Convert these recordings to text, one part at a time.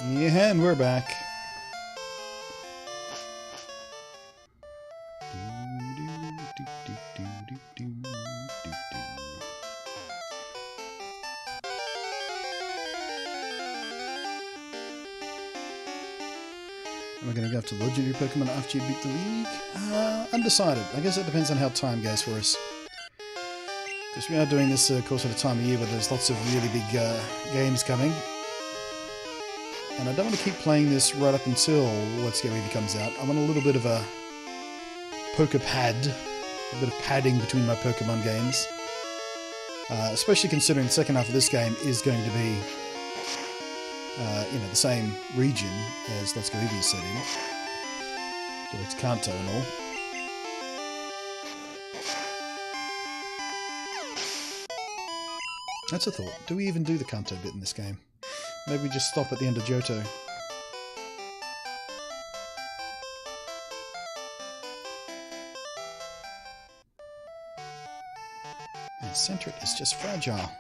Yeah, and we're back. Am I going to go after legendary Pokemon after you beat the league? Undecided. I guess it depends on how time goes for us. Because we are doing this, of course, at a time of year where there's lots of really big games coming. And I don't want to keep playing this right up until Let's Get Eevee comes out. I want a little bit of a Pokepad, a bit of padding between my Pokemon games. Especially considering the second half of this game is going to be, the same region as Let's Go Eevee is set in. Direct Kanto and all. That's a thought. Do we even do the Kanto bit in this game? Maybe we just stop at the end of Johto. And Centric is just fragile.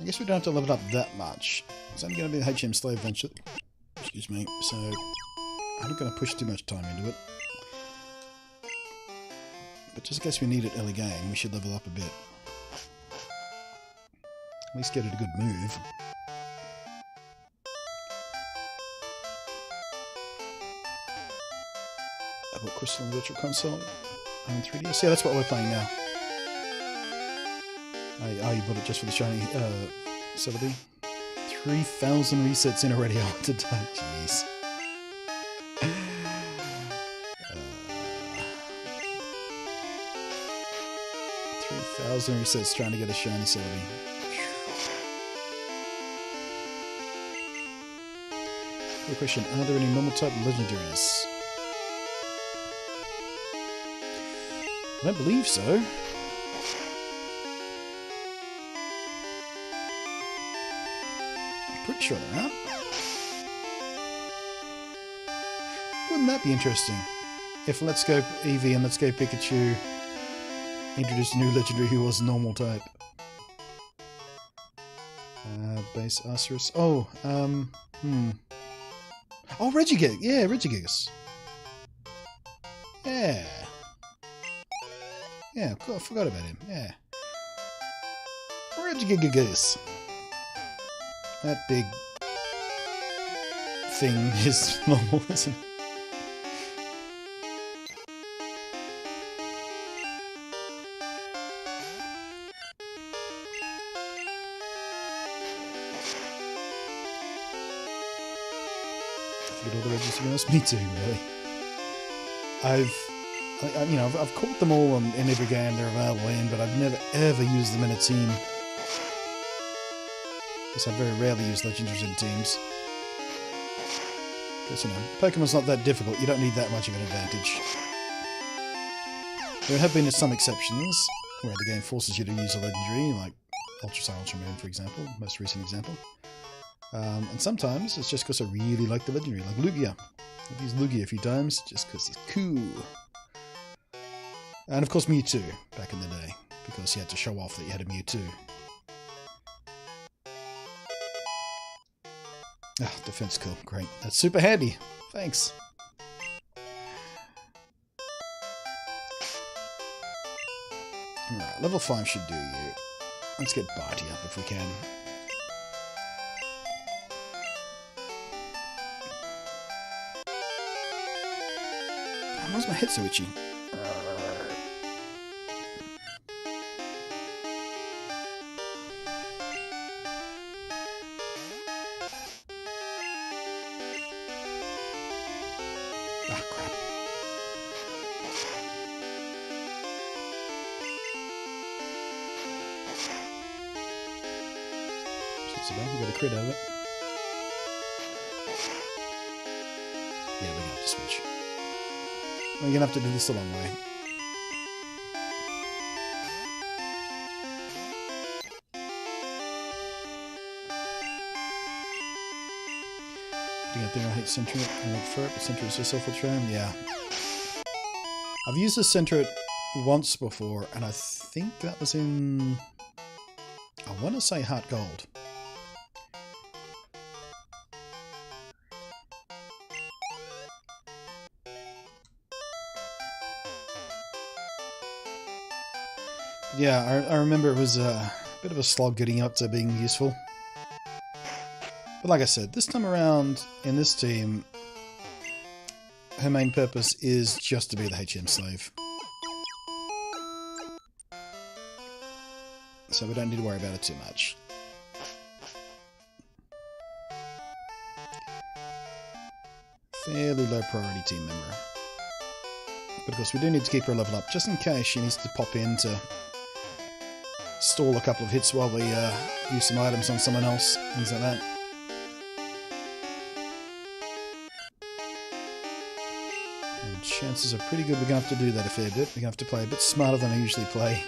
I guess we don't have to level it up that much. It's only going to be the HM Slave Venture. Excuse me. So, I'm not going to push too much time into it. But just in case we need it early game, we should level up a bit. At least get it a good move. I bought Crystal and Virtual Console on 3DS. Yeah, that's what we're playing now. Oh, you bought it just for the shiny Celebi? 3,000 resets in already after time. Jeez. 3,000 resets trying to get a shiny Celebi. Good question. Are there any normal type legendaries? I don't believe so. Pretty sure there are. Wouldn't that be interesting? If Let's Go Eevee and Let's Go Pikachu introduced a new legendary who was normal type. Base Arceus. Oh, Oh, Regigigas. Yeah, Regigigas. Yeah. Yeah, I forgot about him. Yeah. Regigigas. That big thing is normal, isn't it? All the registers. Me too, really. I've caught them all in every game they're available in, but I've never ever used them in a team. Because I very rarely use legendaries in teams. Because, Pokemon's not that difficult. You don't need that much of an advantage. There have been some exceptions where the game forces you to use a legendary, like Ultra Sun, Ultra Moon, for example, most recent example. And sometimes it's just because I really like the legendary, like Lugia. I've used Lugia a few times just because it's cool. And of course Mewtwo, back in the day, because you had to show off that you had a Mewtwo. Ah, defense cool, great. That's super handy. Thanks. Alright, level 5 should do you. Let's get Barty up if we can. Why's my head so itchy? Ah, crap. So bad, we got a crit out of it. Yeah, we're gonna have to switch. We're gonna have to do this a long way. Getting out there, I hate Centric. I look for it, but Centric is just awful charm. Yeah. I've used the Centric once before, and I think that was in... I want to say Heart Gold. yeah, I remember it was a bit of a slog getting up to being useful. But like I said, this time around in this team, her main purpose is just to be the HM slave. So we don't need to worry about it too much. Fairly low priority team member. But of course we do need to keep her level up, just in case she needs to pop in to stall a couple of hits while we use some items on someone else, things like that. And chances are pretty good we're going to have to do that a fair bit. We're going to have to play a bit smarter than I usually play.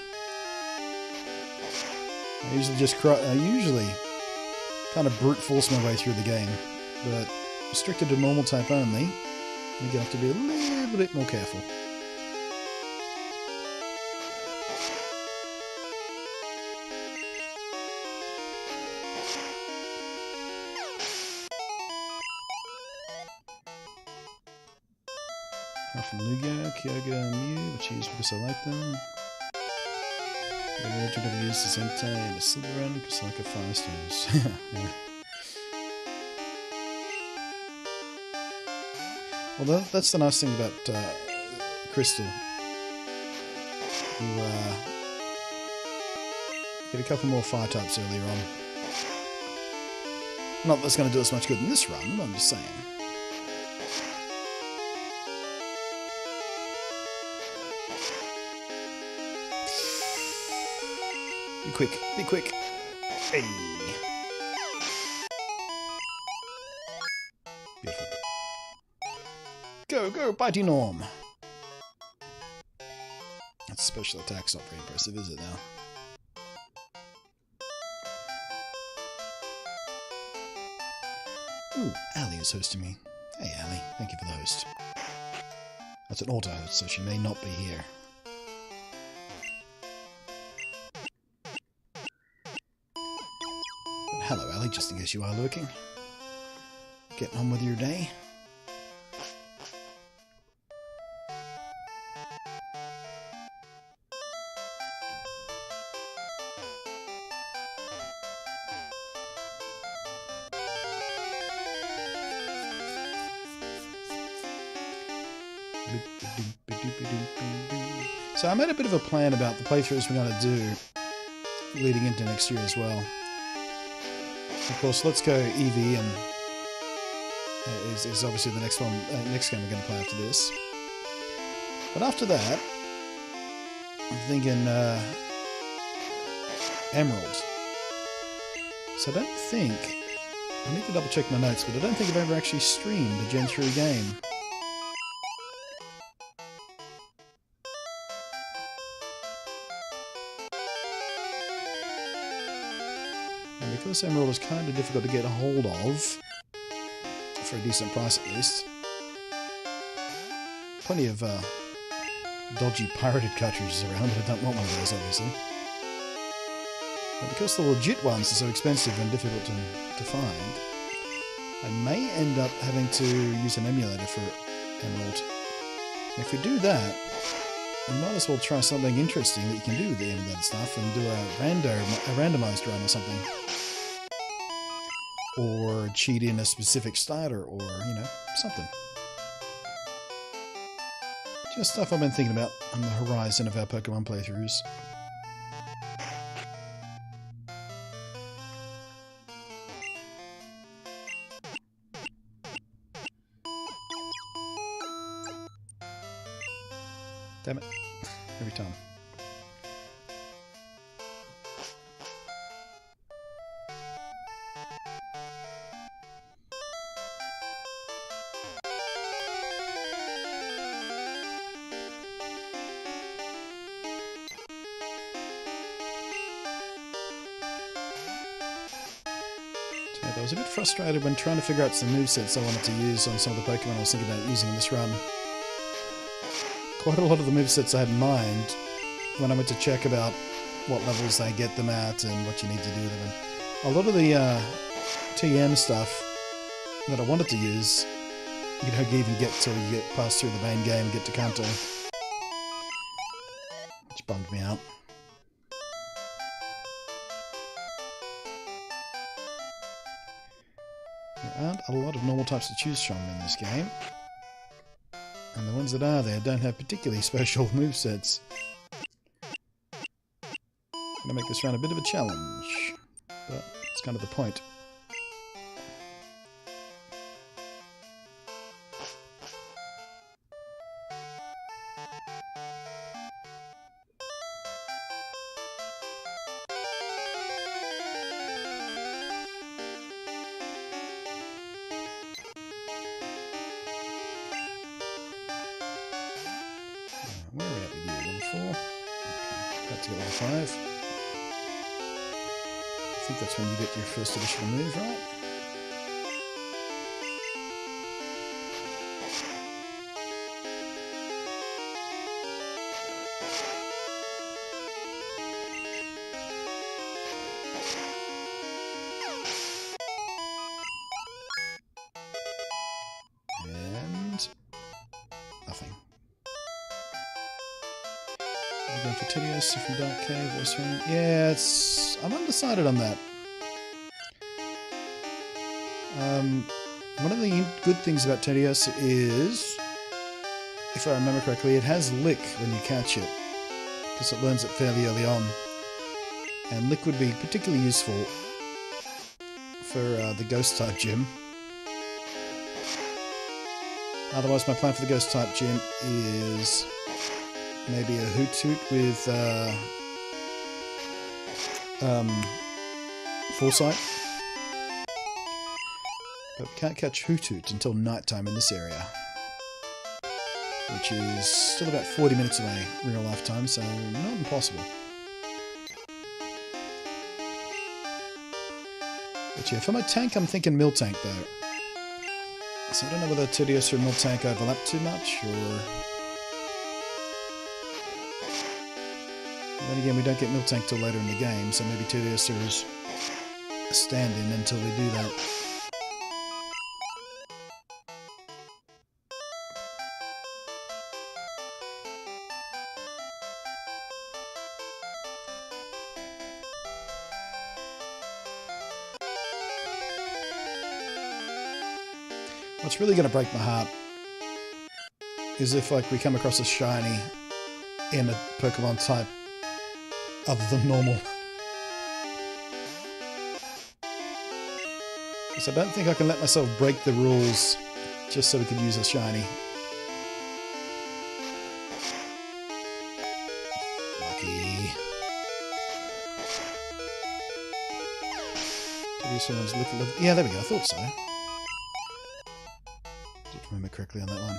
I usually kind of brute force my way through the game, but restricted to normal type only, we're going to have to be a little bit more careful. Apart from Lugia, Kyogre, and Mew, which I use because I like them. The legend I've used is Entei and a Silver Run because I like a Firestones. Yeah. Well, that's the nice thing about Crystal. You get a couple more fire types earlier on. Not that that's going to do us much good in this run, but I'm just saying. Be quick, be quick. Hey. Beautiful. Go, go, Mighty Norm! That special attack's not very impressive, is it now? Ooh, Ali is hosting me. Hey Ali, thank you for the host. That's an auto-host, so she may not be here. But hello Ali, just in case you are lurking. Getting on with your day? So I made a bit of a plan about the playthroughs we're going to do leading into next year as well. Of course, Let's Go Eevee and is obviously the next game we're going to play after this. But after that, I'm thinking Emerald. So I need to double check my notes, but I don't think I've ever actually streamed a Gen 3 game. And because Emerald is kind of difficult to get a hold of, for a decent price at least, plenty of dodgy pirated cartridges around, but I don't want one of those, obviously. But because the legit ones are so expensive and difficult to find, I may end up having to use an emulator for Emerald. And if we do that, we might as well try something interesting that you can do with the emulated stuff and do a randomized run or something. Or cheat in a specific starter, or, you know, something. Just stuff I've been thinking about on the horizon of our Pokemon playthroughs. Damn it. Every time. I was a bit frustrated when trying to figure out some movesets I wanted to use on some of the Pokemon I was thinking about using in this run. Quite a lot of the movesets I had in mind when I went to check about what levels they get them at and what you need to do with them. And a lot of the TM stuff that I wanted to use, you don't even get till you get past through the main game and get to Kanto. Which bummed me out. There aren't a lot of normal types to choose from in this game. And the ones that are there don't have particularly special movesets. I'm going to make this round a bit of a challenge, but it's kind of the point. Where are we at with you? Level 4? Okay, about to get level 5. I think that's when you get your first additional move, right? And nothing. Going for Tidius from Dark Cave or Swing. Yeah, I'm undecided on that. One of the good things about Tidius is, if I remember correctly, it has Lick when you catch it, because it learns it fairly early on. And Lick would be particularly useful for the Ghost type gym. Otherwise, my plan for the Ghost type gym is maybe a Hoot Hoot with Foresight. But we can't catch Hoot Hoot until nighttime in this area, which is still about 40 minutes away real life time, so not impossible. But yeah, for my tank, I'm thinking Miltank though. So I don't know whether Tidius or Miltank overlap too much, or... Then again, we don't get Miltank till later in the game, so maybe Tidius is a stand-in until we do that. What's really going to break my heart is if, like, we come across a shiny in a Pokemon type other than normal. Because I don't think I can let myself break the rules just so we could use a shiny. Lucky. Yeah, there we go. I thought so. Did remember correctly on that one.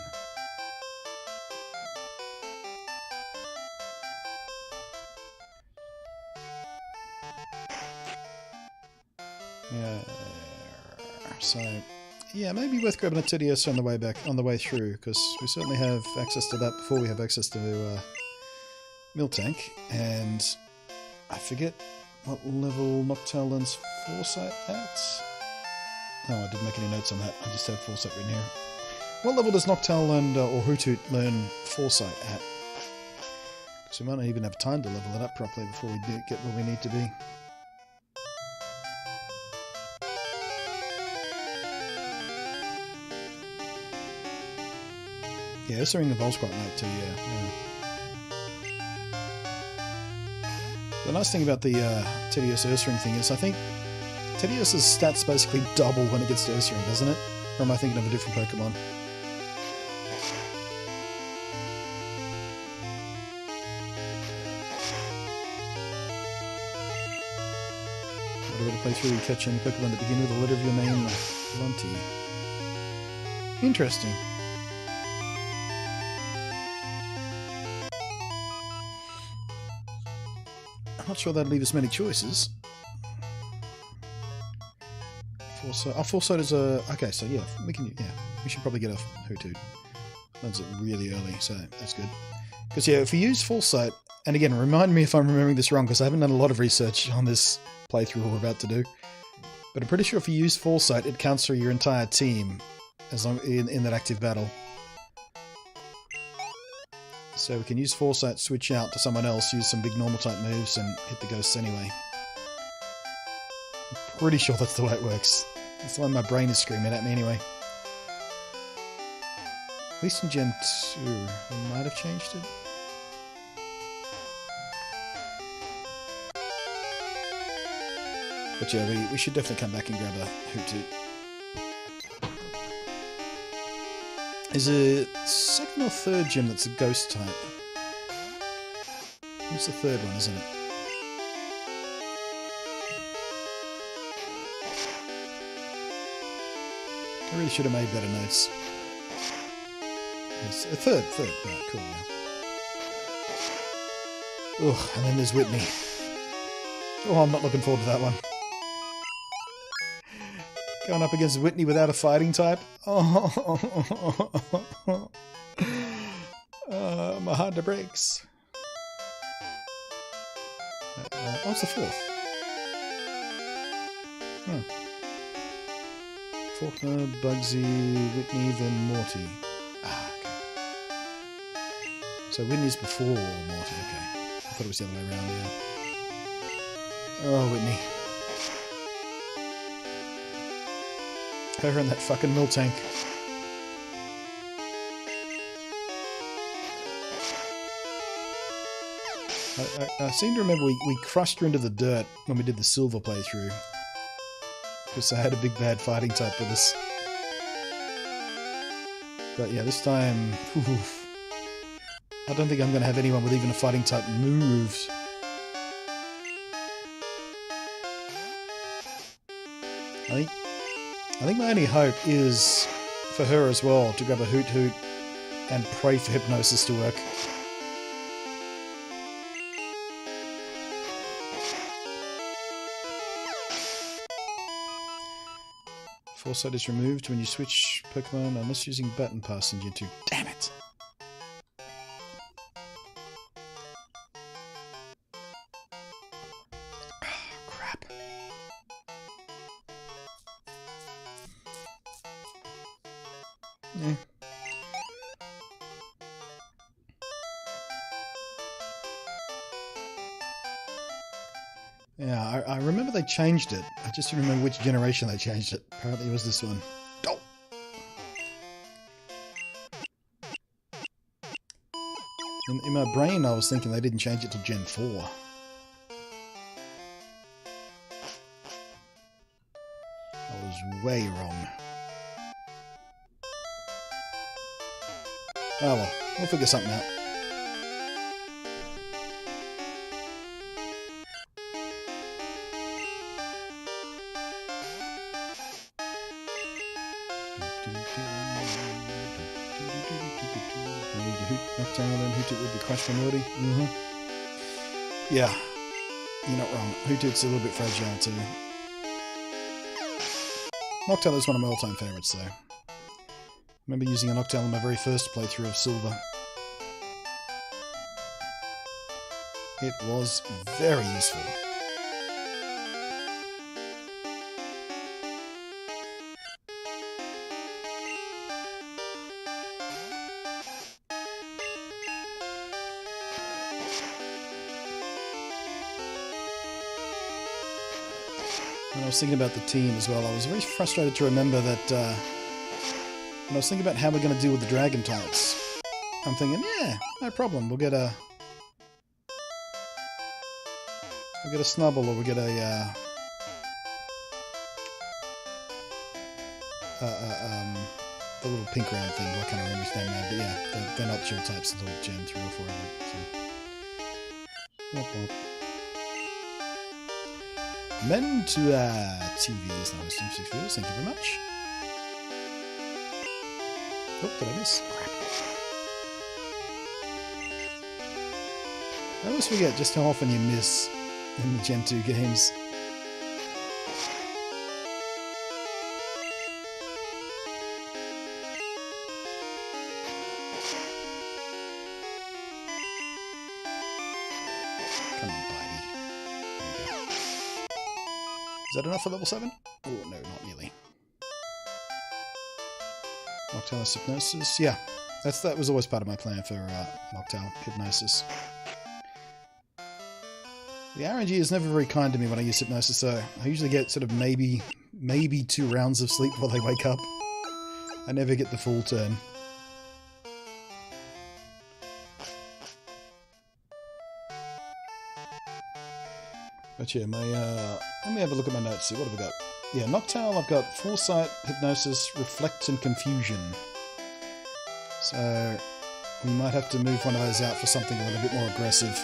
Yeah. So, yeah, maybe worth grabbing a Tidius on the way back, on the way through, because we certainly have access to that before we have access to Miltank, and I forget what level Noctowl learns Foresight at. Oh, I didn't make any notes on that. I just had Foresight written here. What level does Noctowl learn, or Hoot Hoot learn Foresight at? Because we might not even have time to level it up properly before we get where we need to be. Yeah, Ursaring evolves quite late too, yeah. The nice thing about the Tidius Ursaring thing is I think Tidius's stats basically double when it gets to Ursaring, doesn't it? Or am I thinking of a different Pokemon? Whatever to play through, you catch any Pokemon that begin with a letter of your name, BluntNate. Interesting. I'm not sure that'd leave us many choices. Foresight. Oh, Foresight is a... Okay, so yeah, we should probably get a Hoot Hoot. Learns it really early, so that's good. Because yeah, if we use Foresight, and again, remind me if I'm remembering this wrong, because I haven't done a lot of research on this playthrough we're about to do. But I'm pretty sure if you use Foresight, it counts for your entire team as long in that active battle. So we can use Foresight, switch out to someone else, use some big normal type moves, and hit the ghosts anyway. I'm pretty sure that's the way it works. That's the one my brain is screaming at me anyway. At least in Gen 2, they might have changed it. But yeah, we should definitely come back and grab a Hoot Toot. Is it second or third gym that's a ghost type? It's the third one, isn't it? I really should have made better notes. It's a third, right, cool, yeah. Ugh, and then there's Whitney. Oh, I'm not looking forward to that one. Going up against Whitney without a fighting type? Oh, my heart breaks. What's the fourth? Faulkner, Bugsy, Whitney, then Morty. Ah, okay. So Whitney's before Morty, okay. I thought it was the other way around, yeah. Oh, Whitney. Her in that fucking mill tank. I seem to remember we crushed her into the dirt when we did the silver playthrough. Because I had a big bad fighting type with us. But yeah, this time... Oof, I don't think I'm going to have anyone with even a fighting type moves. I think my only hope is for her as well to grab a Hoot Hoot and pray for hypnosis to work. Foresight is removed when you switch Pokemon unless using button pass in Gen 2. Damn it! Crap. Yeah. Yeah, I remember they changed it. I just don't remember which generation they changed it. Apparently it was this one. Oh! In my brain I was thinking they didn't change it till Gen 4. I was way wrong. Oh well, we'll figure something out. Knockdown, then Hoot Toot would be crushed by Morty. Yeah, you're not wrong. Hoot Toot's a little bit fragile too. Noctowl is one of my all-time favourites though. I remember using a Noctowl in my very first playthrough of Silver. It was very useful. When I was thinking about the team as well, I was very frustrated to remember that when I was thinking about how we're going to deal with the dragon types, I'm thinking, yeah, no problem, we'll get a Snubble, or we'll get a the little pink round thing. I can't remember his name now, but yeah, they're not dual types until Gen 3 or 4. So. Men to TV is now hosting 6 viewers. Thank you very much. Oh, did I miss? Crap. I always forget just how often you miss in the Gen 2 games. Come on, Bitey. There you go. Is that enough for level 7? Oh, no, not nearly. Noctowl Hypnosis. Yeah, that was always part of my plan for Noctowl Hypnosis. The RNG is never very kind to me when I use Hypnosis, so I usually get sort of maybe maybe 2 rounds of sleep before they wake up. I never get the full turn. But yeah, let me have a look at my notes here. What have I got? Yeah, Noctowl, I've got Foresight, Hypnosis, Reflect, and Confusion. So we might have to move one of those out for something a little bit more aggressive.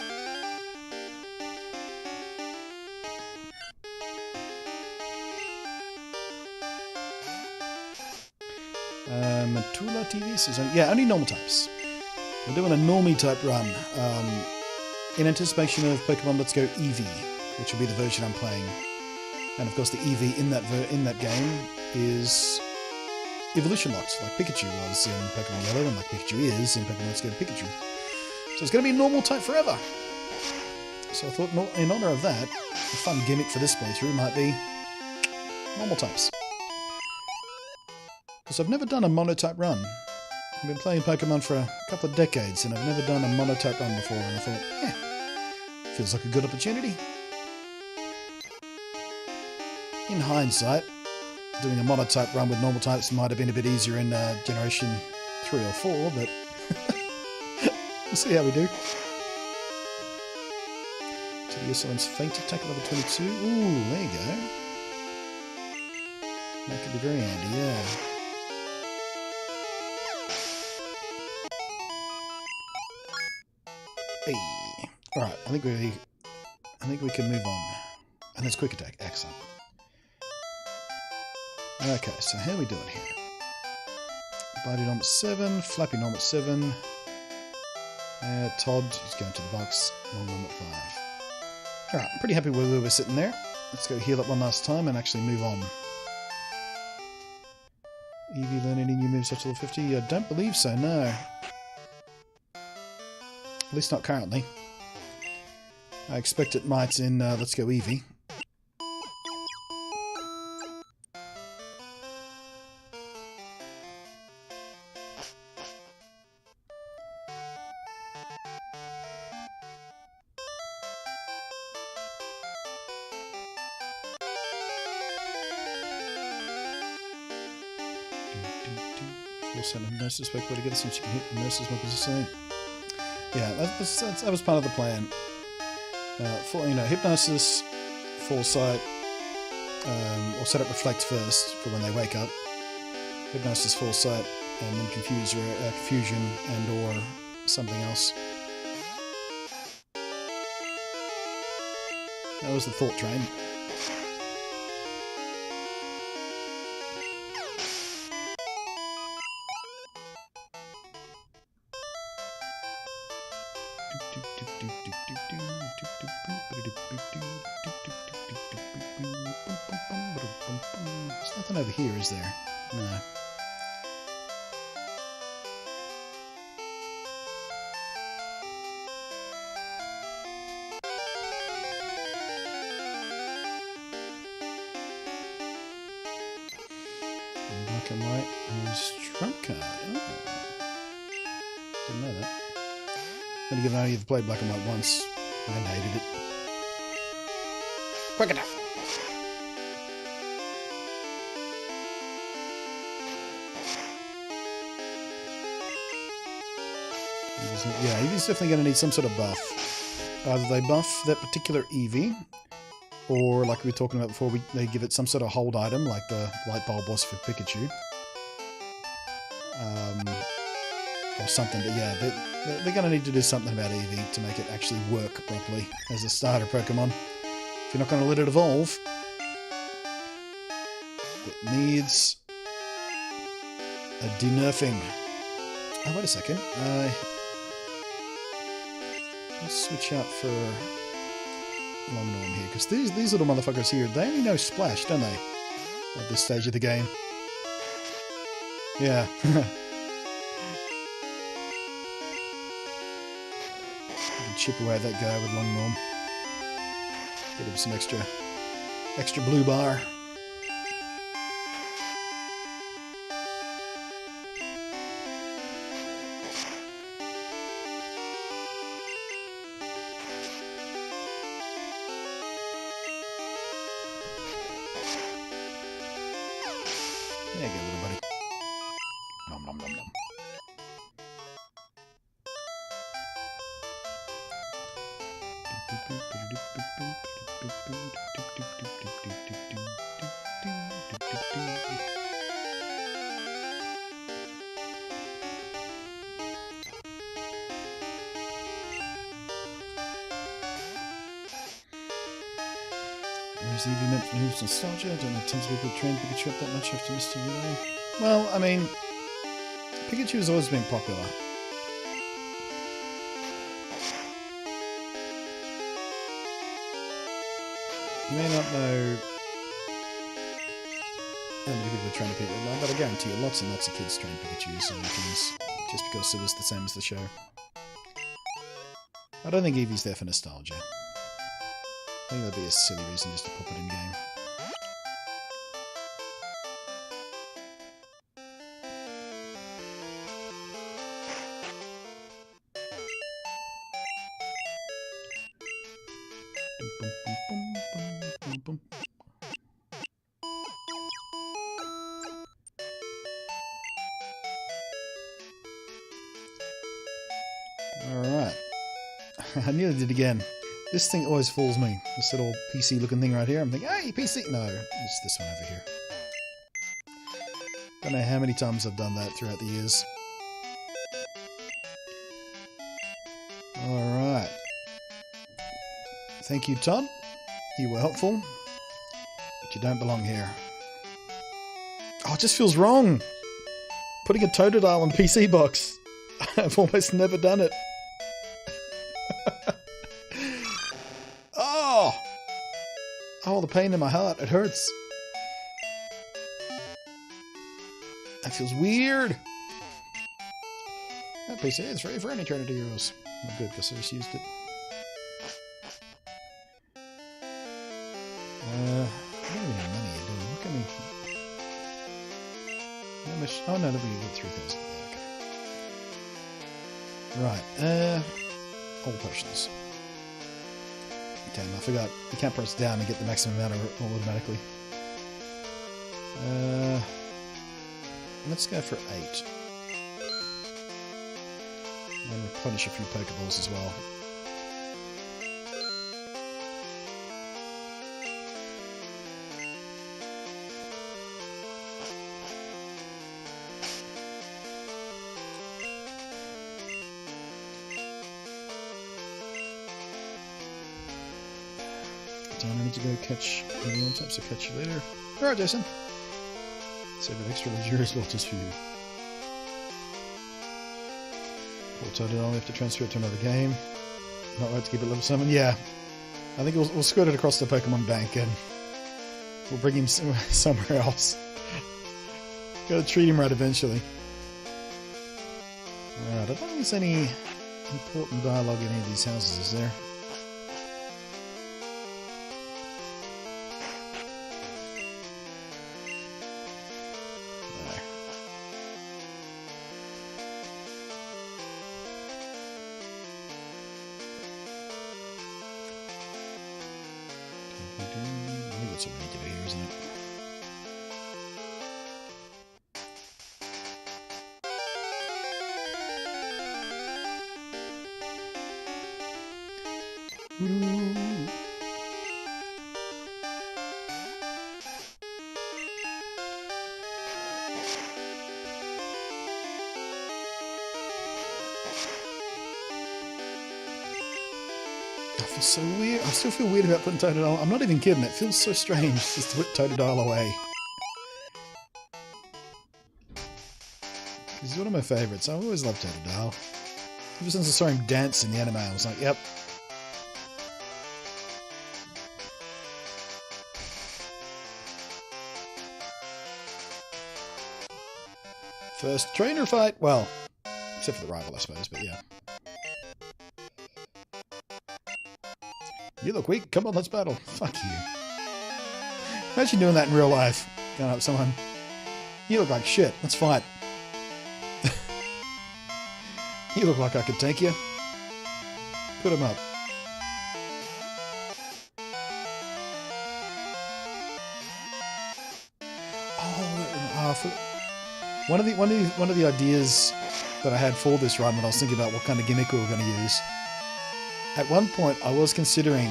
Matula TV says, yeah, only normal types. We're doing a normie type run in anticipation of Pokemon Let's Go Eevee, which will be the version I'm playing. And of course, the Eevee in that game is evolution locked, like Pikachu was in Pokemon Yellow, and like Pikachu is in Pokemon Let's Go Pikachu. So it's going to be normal type forever. So I thought, in honor of that, a fun gimmick for this playthrough might be normal types. Because I've never done a monotype run. I've been playing Pokemon for a couple of decades, and I've never done a monotype run before, and I thought, yeah, feels like a good opportunity. In hindsight, doing a monotype run with normal types might have been a bit easier in Generation 3 or 4, but we'll see how we do. Tediosaur's Faint Attack level 22. Ooh, there you go. That could be very handy, yeah. Hey. Alright, I think we can move on. And there's Quick Attack, excellent. Okay, so how are we doing here? Body Norm at 7, Flappy Norm at 7. Todd is going to the box, Long Norm at 5. Alright, I'm pretty happy where we were sitting there. Let's go heal up one last time and actually move on. Eevee learn any new moves up to level 50? I don't believe so, no. At least not currently. I expect it might in Let's Go Eevee. Hypnosis back together since you can hit Hypnosis weapons the same. Yeah, that was part of the plan. Hypnosis, Foresight, or set up Reflect first for when they wake up. Hypnosis, Foresight, and then Confusion and or something else. That was the thought train. There's nothing over here, is there? No. Black and white and trump card. Oh. Didn't know that. Then again, I only played black and white once and hated it. Quick attack! Yeah, Eevee's definitely going to need some sort of buff. Either they buff that particular Eevee, or like we were talking about before, they give it some sort of hold item, like the light bulb was for Pikachu. Or something, but yeah, they're going to need to do something about Eevee to make it actually work properly as a starter Pokemon. If you're not going to let it evolve, it needs a denerfing. Oh, wait a second. Let's switch out for Long Norm here, because these little motherfuckers here, they only know Splash, don't they? At this stage of the game. Yeah. Chip away at that guy with Long Norm. Get him some extra blue bar. There you go, little buddy. Nom nom nom nom. Is the EV meant for news nostalgia? I don't know tons of people train Pikachu up that much after Mr. Elo. Well, I mean, Pikachu has always been popular. You may not know how many people are training Pikachu, but I guarantee you lots and lots of kids train Pikachus and things just because it was the same as the show. I don't think Eevee's there for nostalgia. I think that'd be a silly reason just to pop it in game. Alright. I nearly did again. This thing always fools me. This little PC looking thing right here. I'm thinking, hey, PC! No, it's this one over here. Don't know how many times I've done that throughout the years. Alright. Thank you, Todd. You were helpful. But you don't belong here. Oh, it just feels wrong! Putting a Totodile in PC box. I've almost never done it. Oh, the pain in my heart. It hurts. That feels weird. That PC is free for any eternity euros. Not good, because I just used it. I don't have any money you're doing. Look at me. How much? Oh no, we get 3,000. Okay. Right. All potions. Damn, I forgot. You can't press down and get the maximum amount of automatically. Let's go for 8. And replenish a few Pokeballs as well. I need to go catch the on types, so catch you later. Alright, Jason. Save an extra luxurious watches for you. Poor Toad, I'll have to transfer it to another game. Not right to keep it level 7. Yeah. I think we'll squirt it across the Pokemon Bank and we'll bring him somewhere else. Gotta treat him right eventually. Alright, I don't think there's any important dialogue in any of these houses, is there? I think that's what we need to do here, isn't it? I feel so weird. I still feel weird about putting Totodile. I'm not even kidding. It feels so strange just to put Totodile away. He's one of my favourites. I've always loved Totodile. Ever since I saw him dance in the anime, I was like, yep. First trainer fight. Well, except for the rival, I suppose, but yeah. You look weak. Come on, let's battle. Fuck you. Imagine doing that in real life. Going up to someone. You look like shit. Let's fight. You look like I could take you. Put him up. Oh, One of the ideas that I had for this run when I was thinking about what kind of gimmick we were going to use. At one point, I was considering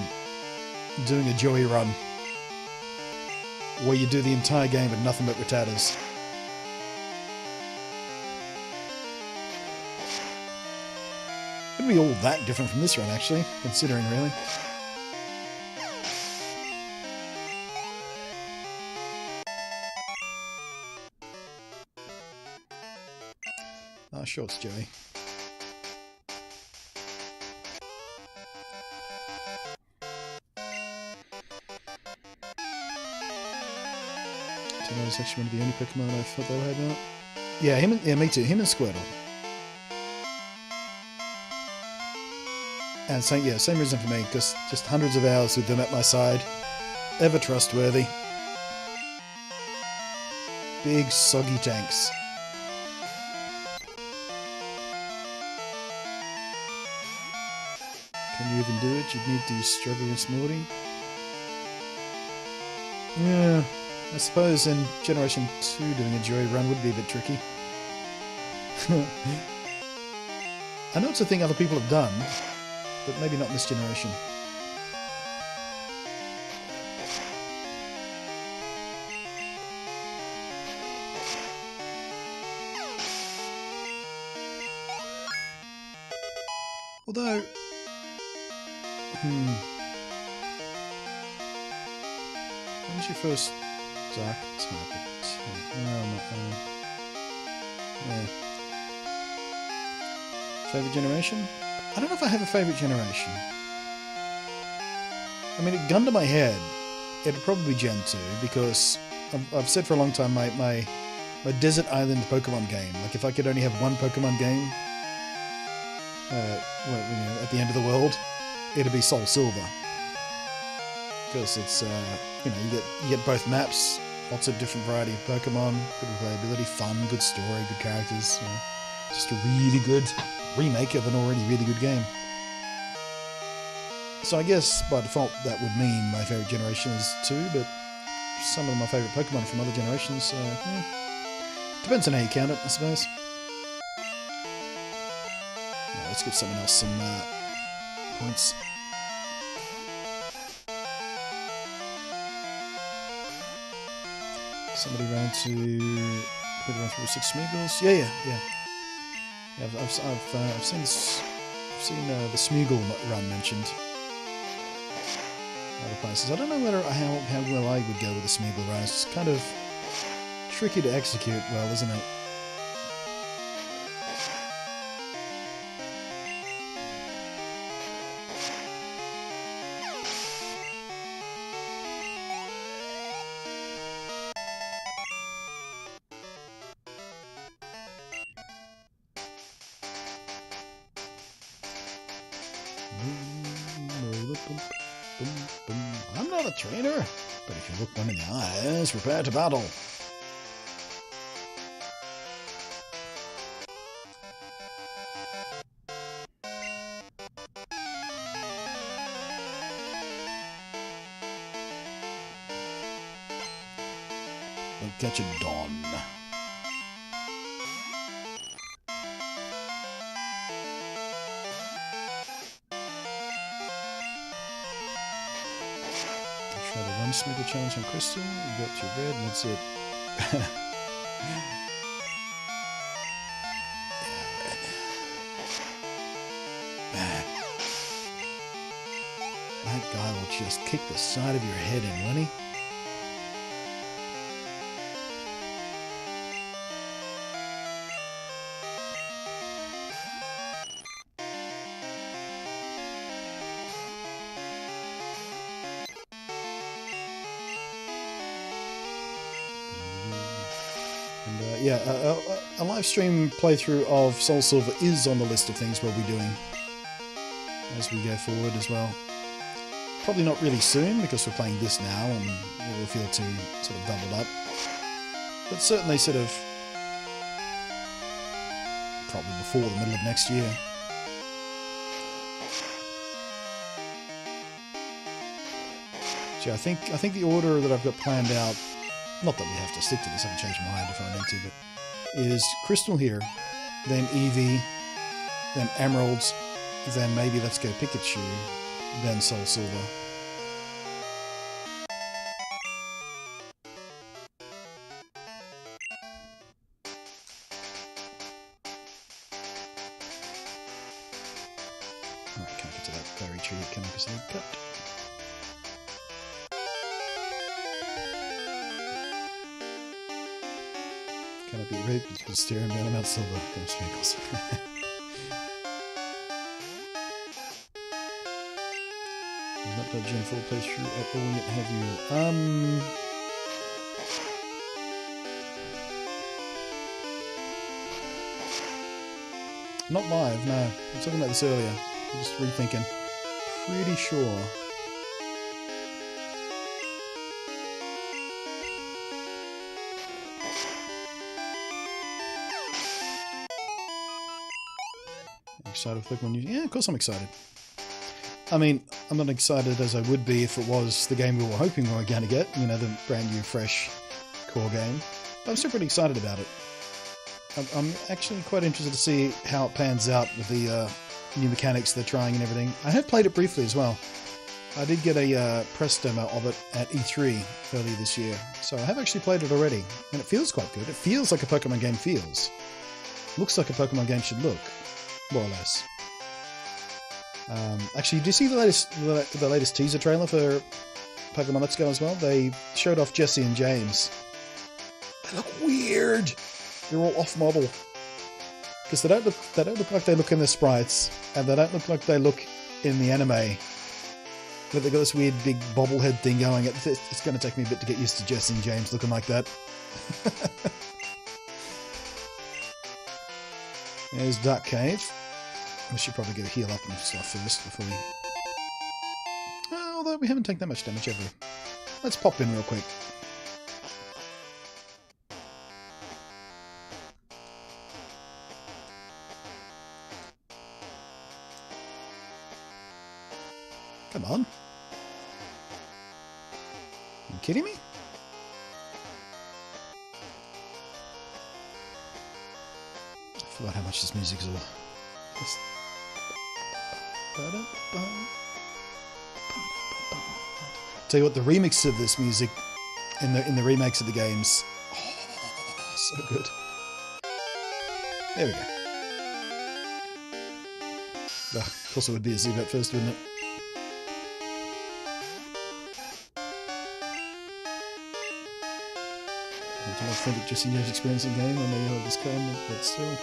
doing a Joey run, where you do the entire game with nothing but Rattatas. Wouldn't be all that different from this run, actually, considering, really. Oh, sure, it's Joey. Tenno is actually one of the only Pokemon I thought they had out. Yeah, me too. Him and Squirtle. And same reason for me, because just hundreds of hours with them at my side. Ever trustworthy. Big, soggy tanks. Can you even do it? You'd need to struggle against Morty. Yeah, I suppose in Generation 2 doing a Joey run would be a bit tricky. I know it's a thing other people have done, but maybe not in this generation. Although... When was your first Dark type attack? Yeah. Favorite generation? I don't know if I have a favorite generation. I mean, it gun to my head, it'd probably be Gen 2, because I've said for a long time my Desert Island Pokemon game, like if I could only have one Pokemon game at the end of the world, it'd be Soul Silver. Because it's, you get both maps, lots of different variety of Pokemon, good replayability, fun, good story, good characters, just a really good remake of an already really good game. So I guess by default that would mean my favourite generation is 2, but some of my favourite Pokemon from other generations, so depends on how you count it, I suppose. Right, let's give someone else some points. Somebody ran through 6 Smeagol's. Yeah. I've seen this. I've seen the Smeagol run mentioned. Other places. I don't know how well I would go with the Smeagol run. It's kind of tricky to execute well, isn't it? I'm not a trainer, but if you look one in the eyes, prepare to battle. They'll catch a Dawn. Try the one Smeagol challenge on Crystal. You got your red, and that's it. That guy will just kick the side of your head in, won't he? A live stream playthrough of Soul Silver is on the list of things we'll be doing as we go forward as well. Probably not really soon because we're playing this now and we'll feel too sort of doubled up. But certainly sort of probably before the middle of next year. So I think the order that I've got planned out not that we have to stick to this, I can change my mind if I need to, but is Crystal here, then Eevee, then Emeralds, then maybe let's go Pikachu, then Soul Silver. Alright, can't get to that fairy tree yet, can I? Because I cut. Can I be raped? It's been staring down Mount Silver. Damn sprinkles. I've not done Gen 4 playthrough at all yet, have you? Not live, no. I was talking about this earlier. I'm just rethinking. Pretty sure. Excited with Pokemon News? Yeah, of course I'm excited. I mean, I'm not excited as I would be if it was the game we were hoping we were going to get. You know, the brand new, fresh core game. But I'm still pretty excited about it. I'm actually quite interested to see how it pans out with the new mechanics they're trying and everything. I have played it briefly as well. I did get a press demo of it at E3 earlier this year. So I have actually played it already. And it feels quite good. It feels like a Pokemon game feels. Looks like a Pokemon game should look. More or less. Actually, did you see the latest teaser trailer for Pokemon Let's Go as well? They showed off Jesse and James. They look weird. They're all off-model. Because they don't look like they look in the sprites, and they don't look like they look in the anime. But they've got this weird big bobblehead thing going. It's going to take me a bit to get used to Jesse and James looking like that. There's Dark Cave. We should probably go heal up and stuff first before we... although we haven't taken that much damage, have we? Let's pop in real quick. Come on. Are you kidding me? I forgot how much this music's all... Tell you what, the remix of this music in the remakes of the games, oh, so good. There we go. Oh, of course it would be a Zubat first, wouldn't it? An authentic Jesse James experience in game. I know you have this kind, but still.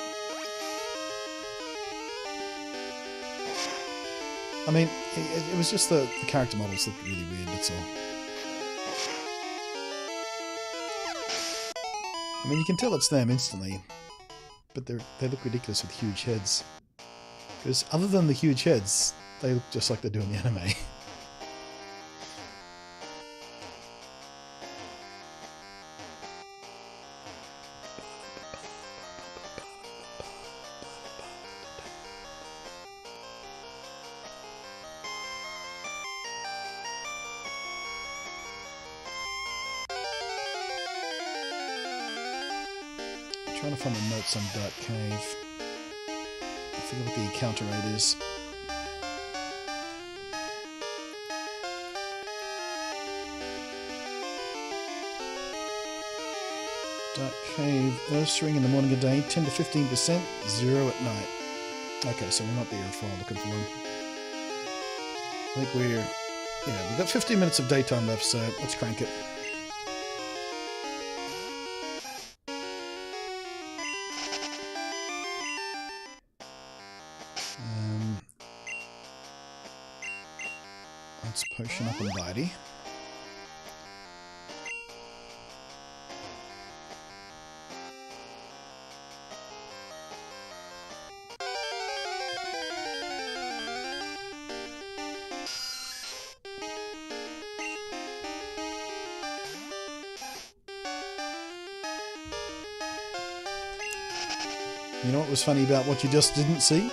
I mean, it was just the character models looked really weird, that's all. I mean, you can tell it's them instantly, but they look ridiculous with huge heads. Because other than the huge heads, they look just like they do in the anime. Trying to find the notes on Dark Cave. I forget what the encounter rate is. Dark Cave, Earth Ring in the morning and day, 10 to 15%, 0 at night. Okay, so we might be here for a while looking for one. I think we've got 15 minutes of daytime left, so let's crank it. Let's potion up on Bitey. You know what was funny about what you just didn't see?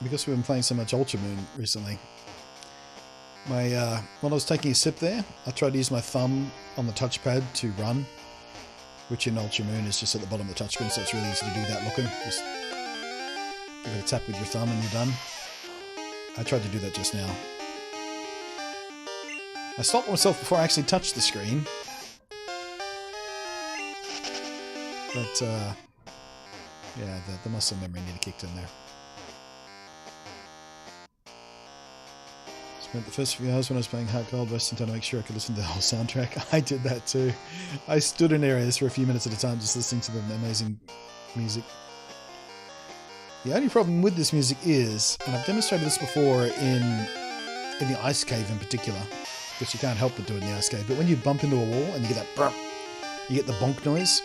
Because we've been playing so much Ultra Moon recently. When I was taking a sip there, I tried to use my thumb on the touchpad to run, which in Ultra Moon is just at the bottom of the touchscreen, so it's really easy to do without looking. Just give it a tap with your thumb and you're done. I tried to do that just now. I stopped myself before I actually touched the screen. But, yeah, the muscle memory nearly kicked in there. Spent the first few hours when I was playing Hard Gold Western to make sure I could listen to the whole soundtrack. I did that too. I stood in areas for a few minutes at a time just listening to the amazing music. The only problem with this music is, and I've demonstrated this before in the ice cave in particular, because you can't help but do it in the ice cave, but when you bump into a wall and you get that burp, you get the bonk noise,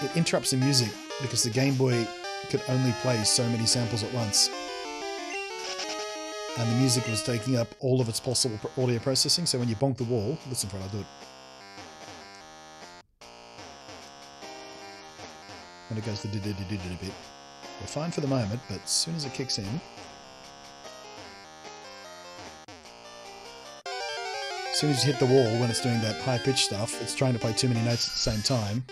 it interrupts the music because the Game Boy could only play so many samples at once. And the music was taking up all of its possible audio processing, so when you bonk the wall, listen for it, I'll do it. And it goes the a bit. We're fine for the moment, but as soon as it kicks in, as soon as you hit the wall when it's doing that high-pitched stuff, it's trying to play too many notes at the same time,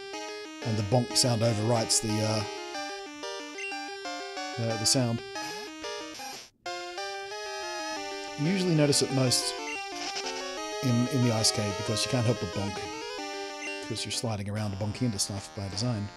and the bonk sound overwrites the sound. You usually notice it most in the ice cave because you can't help but bonk, because you're sliding around bonking into stuff by design.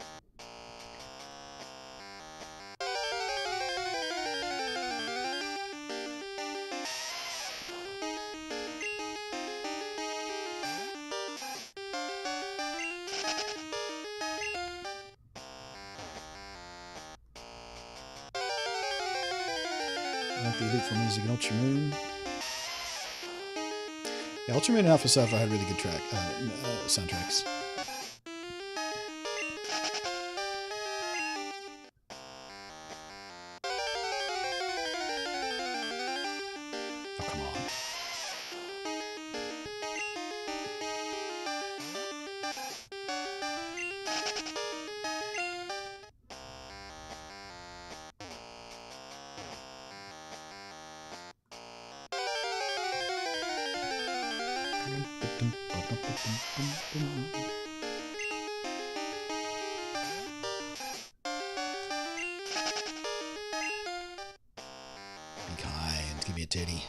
I like the Elite for music in Ultra Moon. Yeah, Ultra Moon and Alpha Sapphire had really good soundtracks. Oh, come on. Be kind, give me a titty.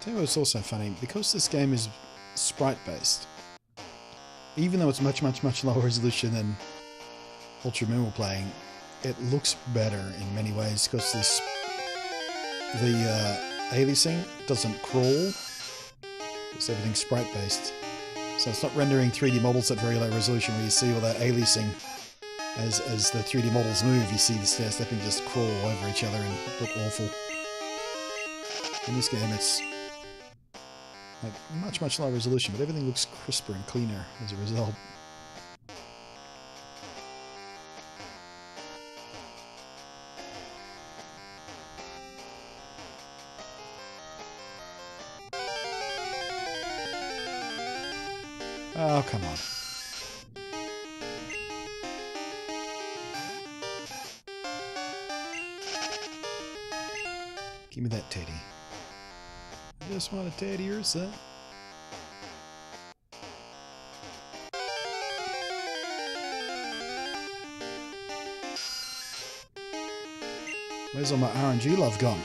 Tell you what's also funny, because this game is sprite-based, even though it's much lower resolution than Ultra Moon we're playing, it looks better in many ways because the aliasing doesn't crawl, because everything's sprite-based. So it's not rendering 3D models at very low resolution where you see all that aliasing. As the 3D models move, you see the stair stepping just crawl over each other and look awful. In this game, it's like much lower resolution, but everything looks crisper and cleaner as a result. Oh, come on. Give me that teddy. I just want a teddy or so. Where's all my RNG love gone?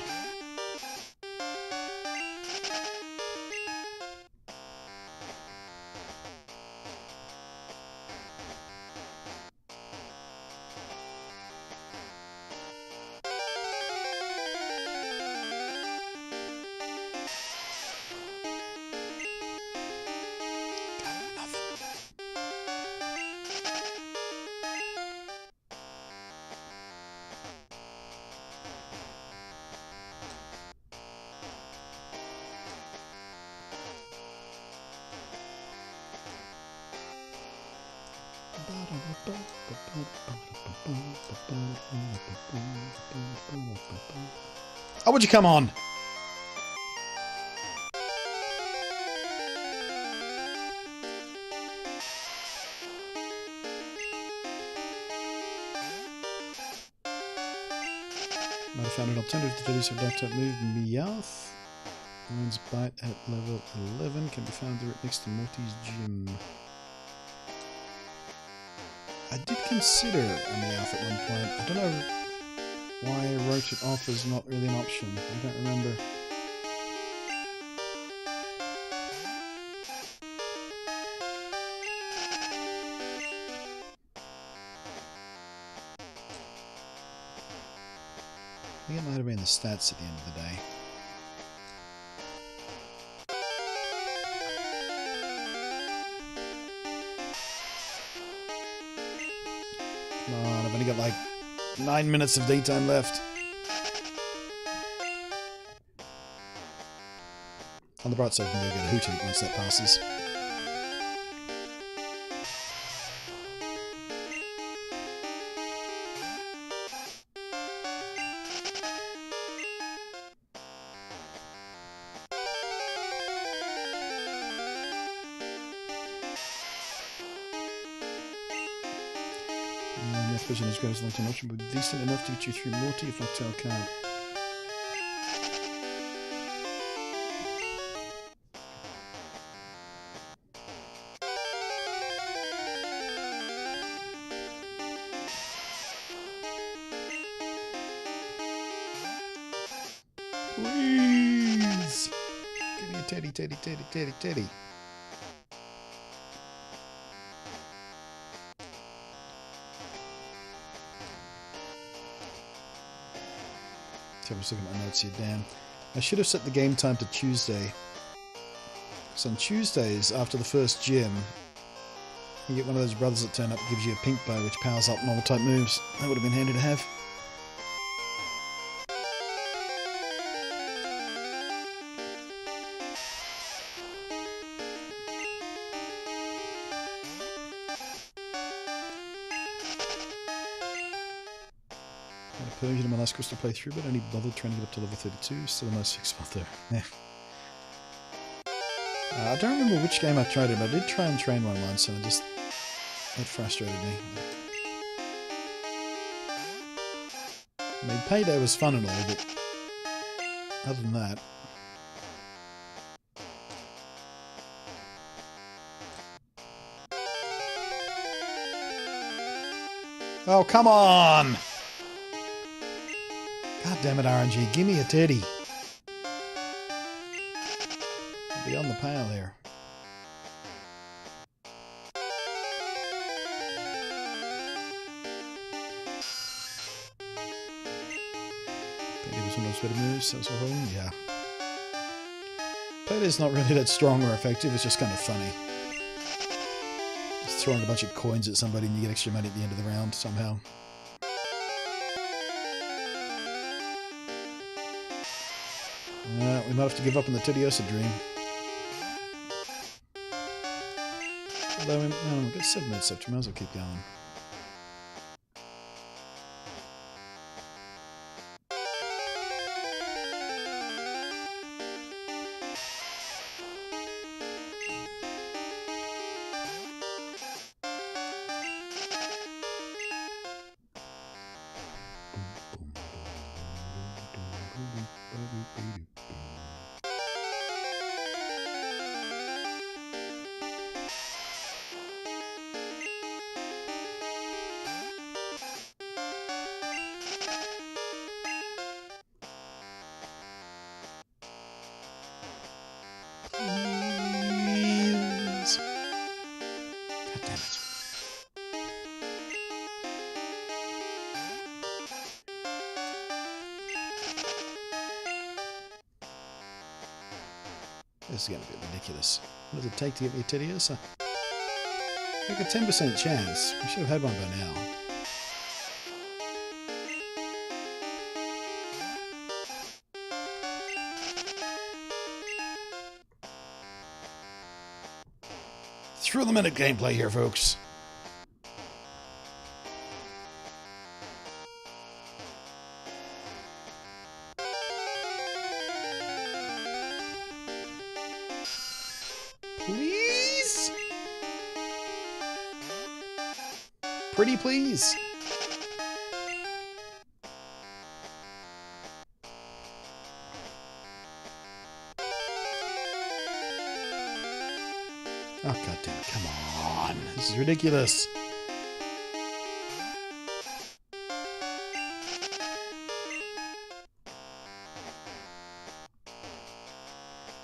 Oh, would you come on? Might have found an alternative to today's duck type move, Meowth. Lion's Bite at level 11 can be found right next to Morty's gym. I did consider a Meowth at one point. I don't know why I wrote it off as not really an option. I don't remember. I think it might have been the stats at the end of the day. Come on, I've only got like 9 minutes of daytime left. On the bright side, I can go get a hoot hoot once that passes. Math vision is great as long-term option, but decent enough to get you through Morty if Noctowl can't. Please! Give me a teddy, teddy, teddy, teddy, teddy. I'm just looking at my notes here, damn. I should have set the game time to Tuesday. So on Tuesdays, after the first gym, you get one of those brothers that turn up and gives you a pink bow which powers up normal type moves. That would have been handy to have. Persian in my last crystal playthrough, but only bothered trying to get up to level 32, still a nice 6 month there. Yeah. I don't remember which game I tried it, but I did try and train one once, and it frustrated me. I mean, Payday was fun and all, but other than that... Oh, come on! God damn it, RNG, give me a teddy. I'll be on the pile here. Payday was one of those better moves, so home, yeah. Payday's not really that strong or effective, it's just kind of funny. Just throwing a bunch of coins at somebody and you get extra money at the end of the round somehow. We might have to give up on the Tediosa dream. Although, we've got 7 minutes left, we might as well keep going. Please. God damn it. This is going to be ridiculous. What does it take to get me a Tediosa? Like a 10% chance. We should have had one by now. Through the minute gameplay here, folks. Please? Pretty please. Oh, goddamn, come on. This is ridiculous.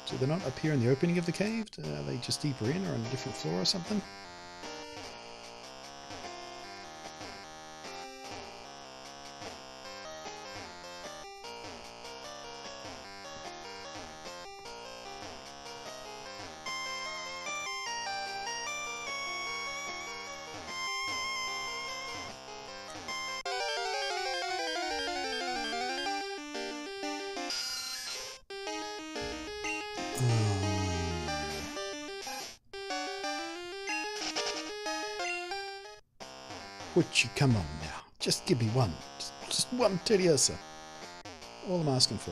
So they're not up here in the opening of the cave? Are they just deeper in or on a different floor or something? Would you come on now? Just give me one. Just one Tediosa. All I'm asking for.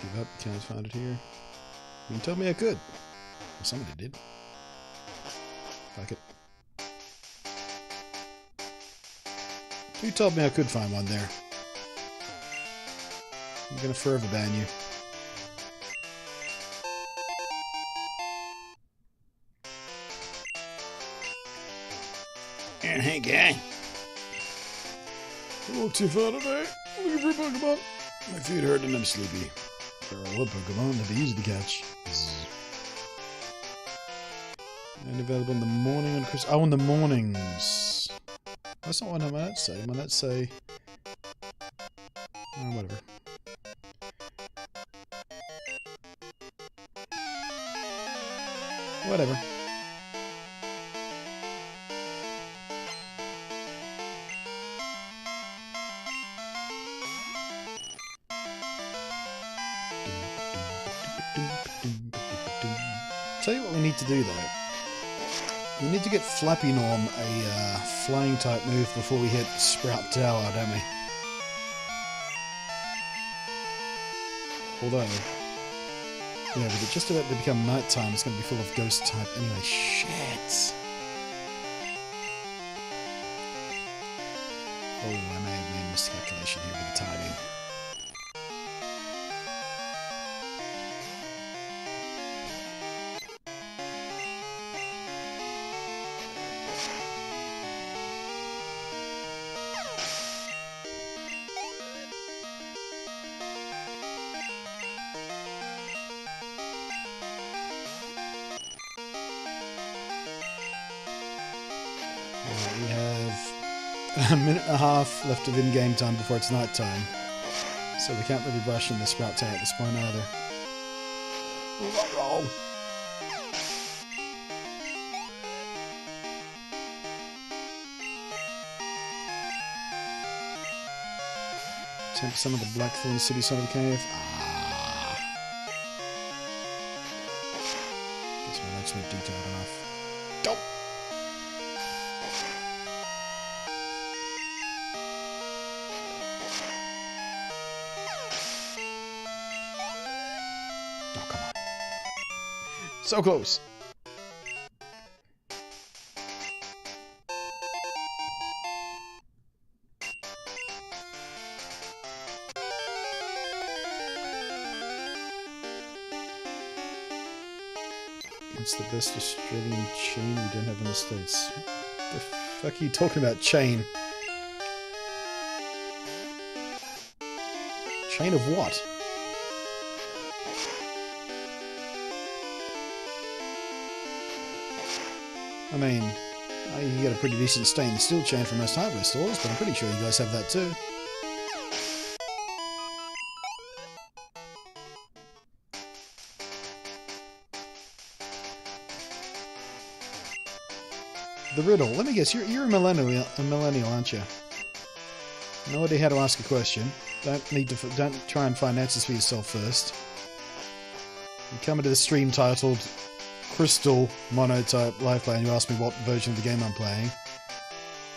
Give up, can't find it here. You told me I could. Well, somebody did. Fuck it. You told me I could find one there. I'm gonna forever ban you. Hey, guy. I walked too far today. Looking for a Pokemon. My feet hurt and I'm sleepy. There are one Pokemon that be easy to catch. And available in the morning on Christmas. Oh, in the mornings. That's not what my notes say. My notes say... Oh, whatever. Whatever. Tell you what we need to do though. We need to get Flappy Norm a flying type move before we hit Sprout Tower, don't we? Although, yeah, with it just about to become nighttime, it's going to be full of ghost type anyway. Shit! Oh, I may have made a miscalculation here with the timing. We have a minute and a half left of in-game time before it's night time, so we can't really rush in the Sprout Tower at this point either. Roll. 10% of the Blackthorn City side of the cave. Ah. Guess my notes weren't detailed enough. Go! Oh, come on. So close. What's the best Australian chain we don't have in the States? The fuck are you talking about, chain? Chain of what? I mean, you get a pretty decent stainless steel chain from most hardware stores, but I'm pretty sure you guys have that too. The riddle. Let me guess. You're a millennial, aren't you? No idea how to ask a question. Don't try and find answers for yourself first. You come into the stream titled Crystal Monotype Live Play, and you ask me what version of the game I'm playing.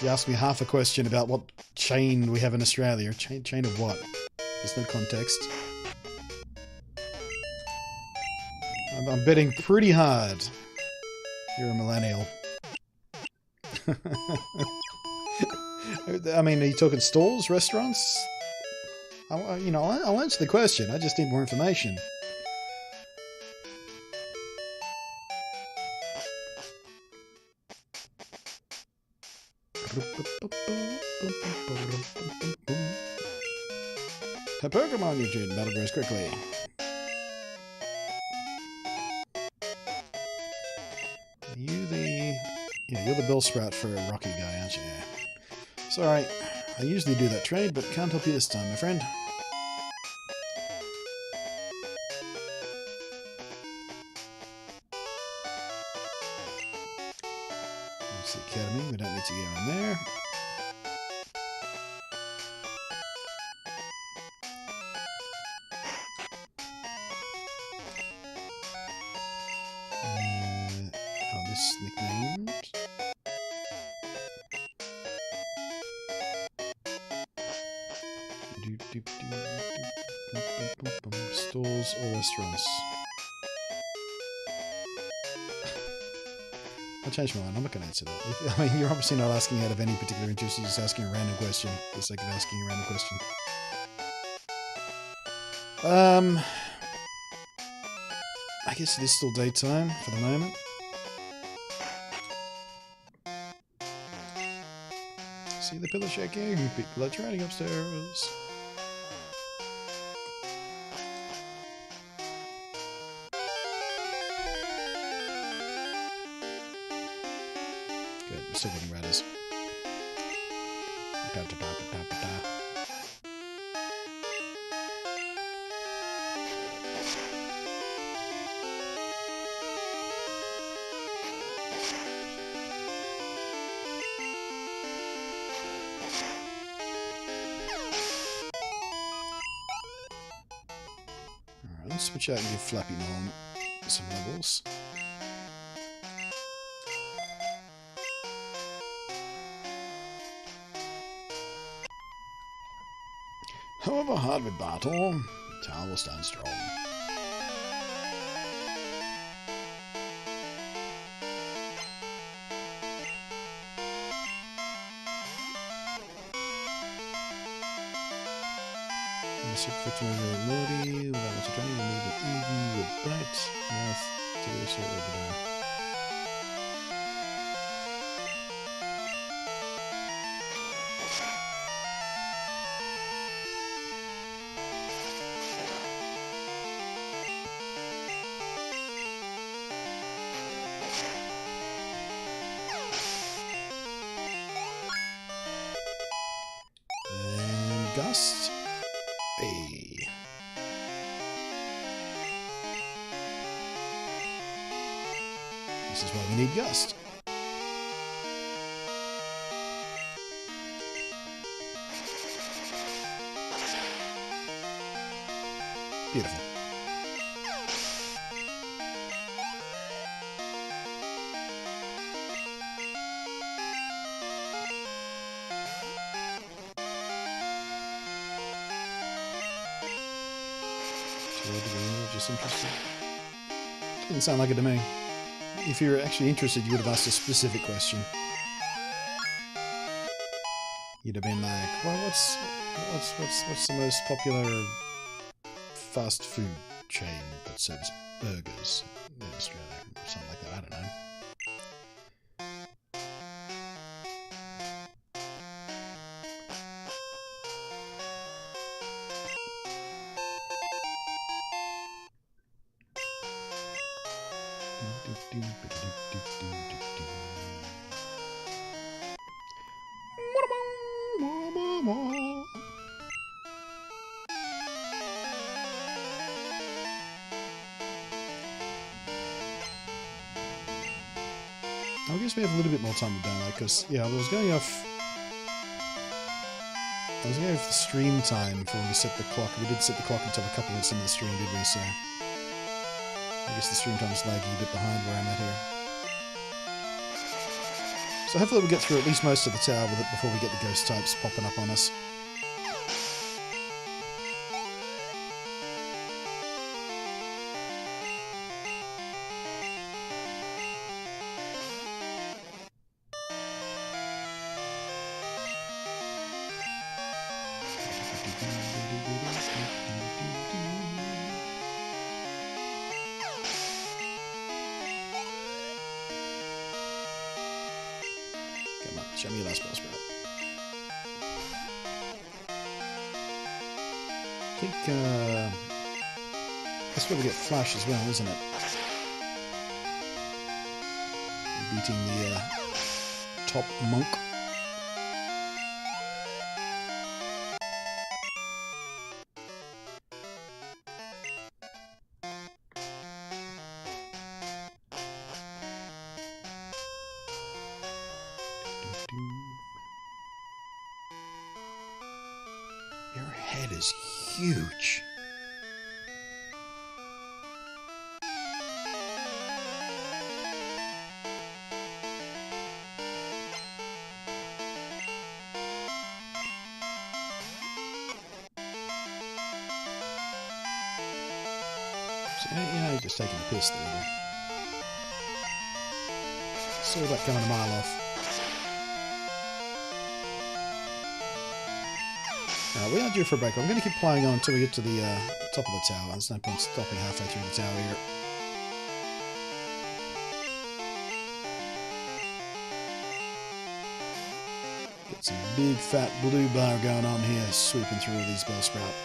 You ask me half a question about what chain we have in Australia. Chain of what? There's no context. I'm betting pretty hard you're a millennial. I mean, are you talking stalls, restaurants? You know, I'll answer the question. I just need more information. A Pokemon Eugene battle grows quickly. Are you the... Yeah, you're the Bellsprout for a Rocky guy, aren't you? Yeah. Sorry, I usually do that trade, but can't help you this time, my friend. That's the academy, we don't need to go in there. Oh, this nickname. Stores or restaurants. I changed my mind. I'm not going to answer that. I mean, you're obviously not asking out of any particular interest. You're just asking a random question for the sake of asking a random question. I guess it is still daytime for the moment. See the pillar shaking? People are training upstairs. Good, we're still getting ratters. Alright, let's switch out and give Flappy Gnome some levels. However hard we battle, the tower will stand strong. Super Lordy, without much training, we need an Eevee with Bite, Mouth, Teresa over there. And Gust. Hey. This is why we need Gust. Beautiful. Just interested. Didn't sound like it to me. If you were actually interested, you would have asked a specific question. You'd have been like, "Well, what's the most popular fast food chain that serves burgers in Australia?" Or something like that. I don't know. I guess we have a little bit more time to download because, yeah, I was going off the stream time before we set the clock. We did set the clock until a couple minutes into the stream, did we? So I guess the stream time's lagging a bit behind where I'm at here. So hopefully we'll get through at least most of the tower with it before we get the ghost types popping up on us. Come on, show me your last bell sprout. I think that's where we get flash as well, isn't it? Beating the top monk. Your head is huge. So, you know, just taking the piss there. Saw that coming a mile off. We are due for a break. I'm going to keep playing on until we get to the top of the tower. There's no point stopping halfway through the tower here. Got some big fat blue bar going on here, sweeping through all these bell sprout.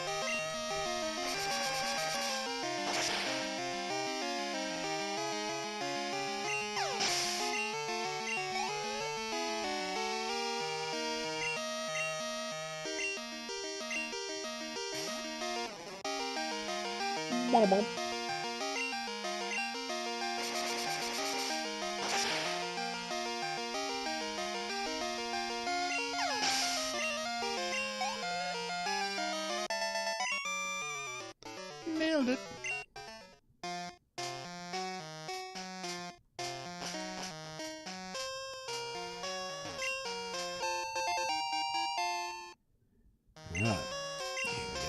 Nailed it. Right. Here we go.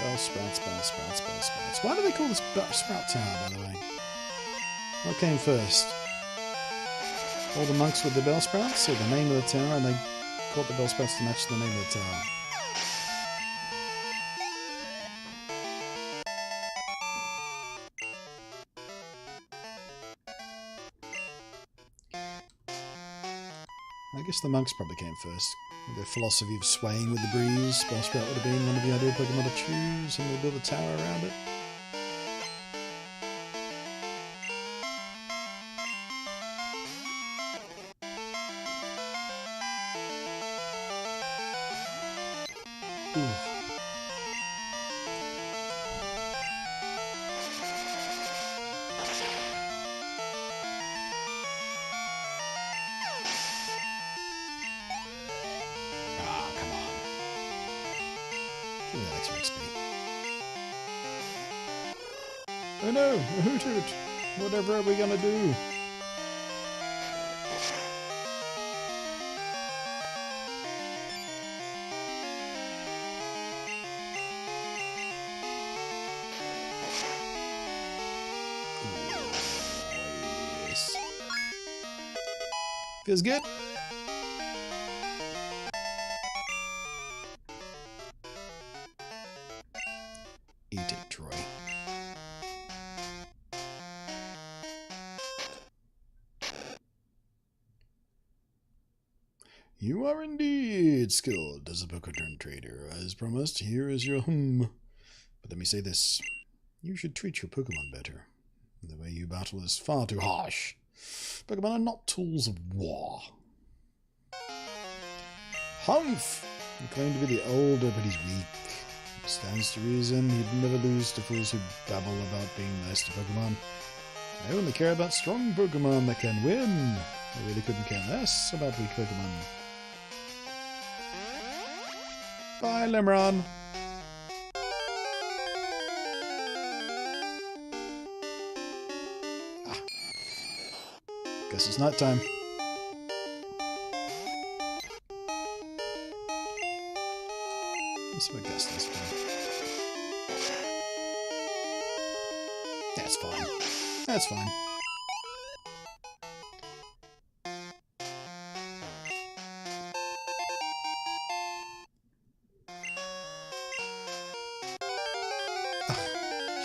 Bell sprouts, bell sprouts, bell sprouts. Why do they call this sprout tower, by the way? What came first? All the monks with the bell sprouts, or the name of the tower, and they caught the bell sprouts to match the name of the tower? I guess the monks probably came first. With their philosophy of swaying with the breeze, Bellsprout would have been one of the ideal Pokemon to choose, and they built a tower around it. Ooh. Give me that extra XP. Oh no! A Hoothoot! Whatever are we gonna do? Oh, yes. Feels good. Eat it, Troy. You are indeed. Good score, does the Pokemon trader. As promised, here is your But let me say this. You should treat your Pokemon better. The way you battle is far too harsh. Pokemon are not tools of war. Humph! He claimed to be the older, but he's weak. It stands to reason he'd never lose to fools who babble about being nice to Pokemon. I only care about strong Pokemon that can win. I really couldn't care less about weak Pokemon. Bye, Limron. Guess it's night time. Let's see what Gus does. That's fine. That's fine.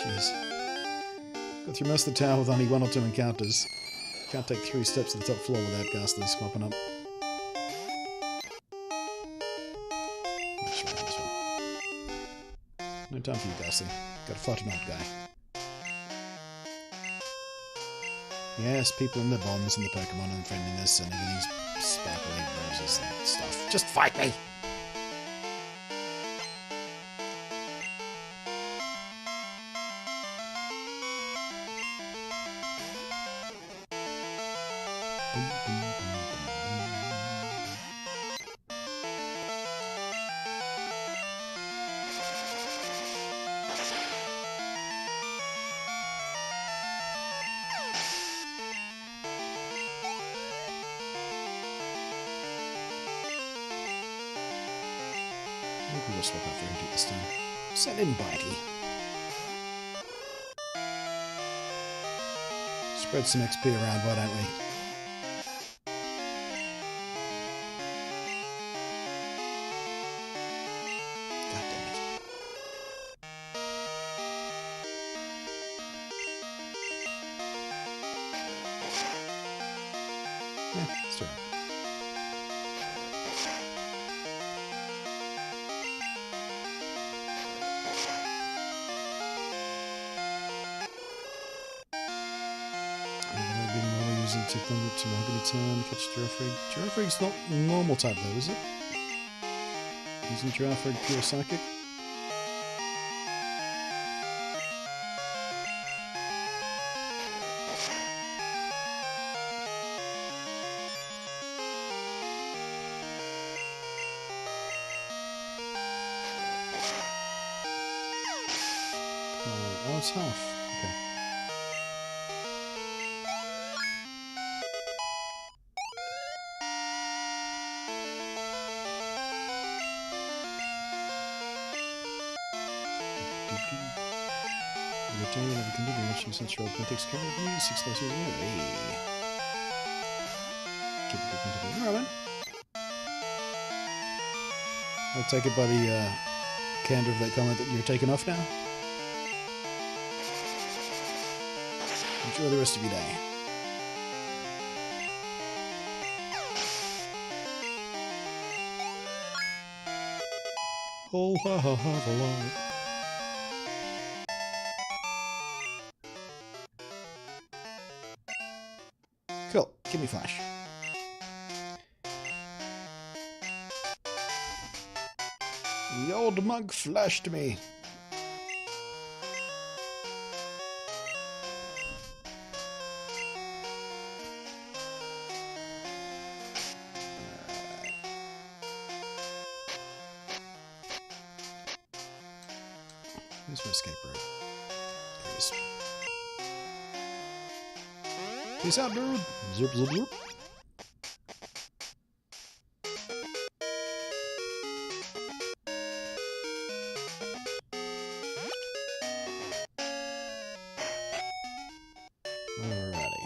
Jeez. Go through most of the tower with only 1 or 2 encounters. Can't take 3 steps to the top floor without Ghastly's popping up. No time for you, Ghastly. Gotta fight an old guy. Yes, people and their bonds and the Pokemon and friendliness and everything's sparkly roses and stuff. Just fight me! I think we'll swap out for Inky this time. Send in Bitey. Spread some XP around, why don't we? God damn it. Yeah, let's do it. Using Thunder to Mahogany Town, catch Giraffrig. Giraffrig's not normal type though, is it? Using Giraffrig pure psychic. Oh, it's half. Okay. Return of a continuing watching central politics camera view, 6 plus years ago. Hey. Keep it continuing. Alright, man. I'll take it by the candor of that comment that you're taking off now. Enjoy the rest of your day. Oh, ha ha ha, the light. Cool. Give me flash. The old mug flashed me. Where's my escape rope? There it is. Peace out, dude. Zip, zip, zip. Alrighty.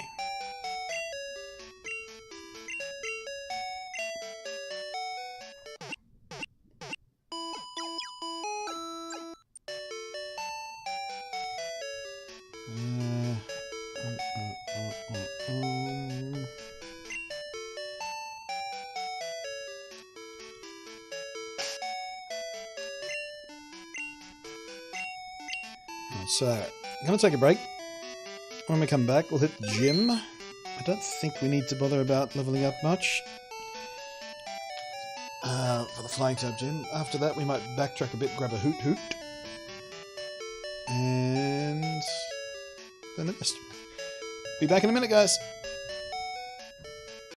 So, I'm going to take a break. When we come back, we'll hit the gym. I don't think we need to bother about leveling up much for the flying type gym. After that, we might backtrack a bit, grab a hoot, and then the rest. Be back in a minute, guys.